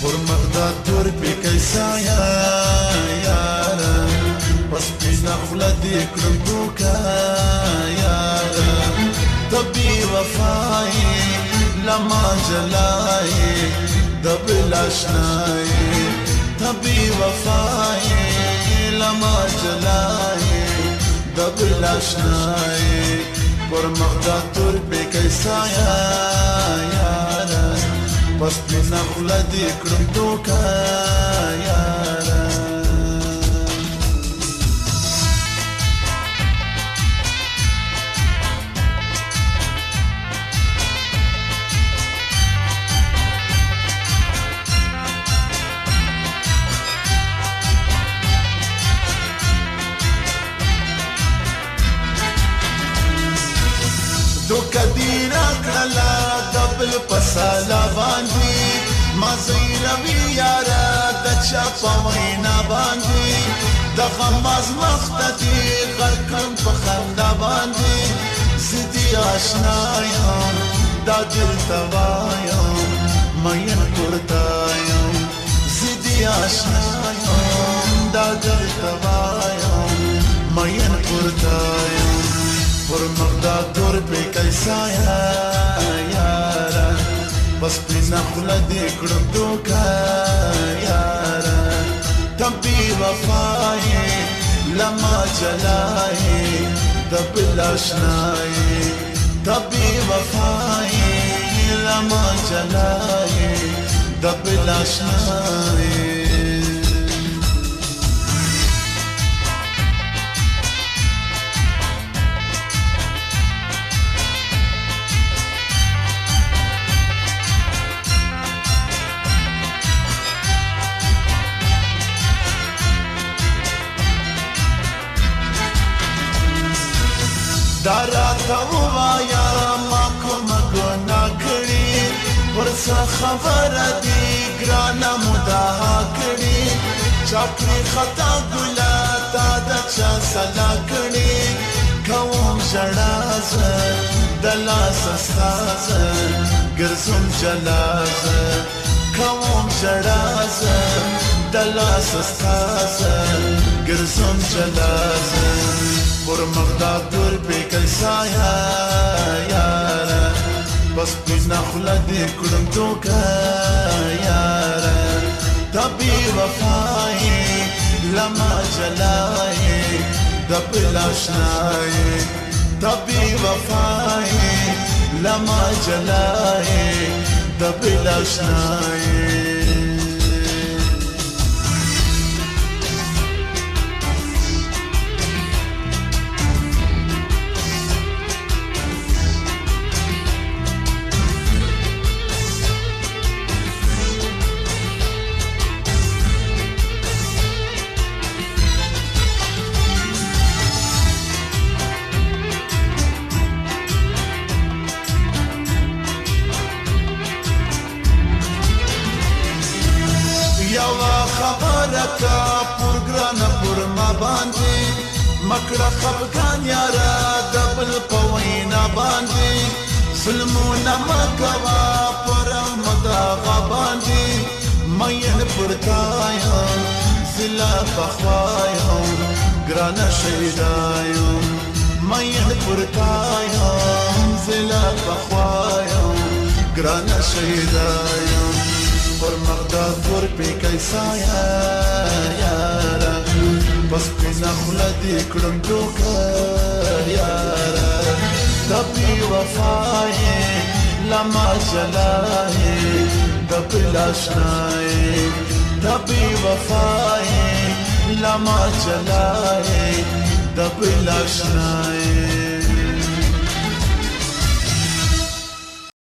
پر مقدار تور پی کیسا یارا پس پینا خلا دی کرم دوکا یارا تبی وفائی لما جلائی دبل آشنائی تبی وفائی لما جلائی دبل آشنائی پر مقدار تور پی کیسا یارا پس پینا خلا دی کرم دوکا یارا دوکا دینا کړلا دبل پسالا باندې ما زیروی یارا د چا په وینا باندې د غماز مختتی غرقم په خندا باندې زدي آشنا یم دا دل توایم مین کړتایم زدي آشنا یم دا دل توایم مین کړتایم پر مقدار دور پی کیسا یارا بس پینا خلا دی کرم دوکا یارا تبی وفائی لما جلائی دبل آشنائی تبی وفائی لما جلائی دبل آشنائی دارا توایا ما کوم ګنا کړی ورڅ خبر دی ګرانه مدا کړی چاکری خطا ګلا تا د چا سلا کړی کوم جړاز دلاس ساز ګرځم جلاز کوم جړاز دلاس ساز ګرځم جلاز پر مقدار دور پی کیسا یارا بس پینا خلا دی کرم دوکا یارا تبی وفائی لما جلائی دبل آشنائی تبی وفائی لما جلائی دبل آشنائی خبرکا پرګرانه پر ما باندې مکړه خفقان یارا دبل پوینا باندې ظلمونه مکوا پر مدا باندې مین پرتایا زلا بخوایا ګرانه شیدایا مین پرتایا زلا بخوایا ګرانه شیدایا پر مقدار دور پی کیسا یارا بس پینا خلا دی کرم دوکا یارا تبی وفائی لما جلائی دبل آشنائی تبی وفائی لما جلائی دبل آشنائی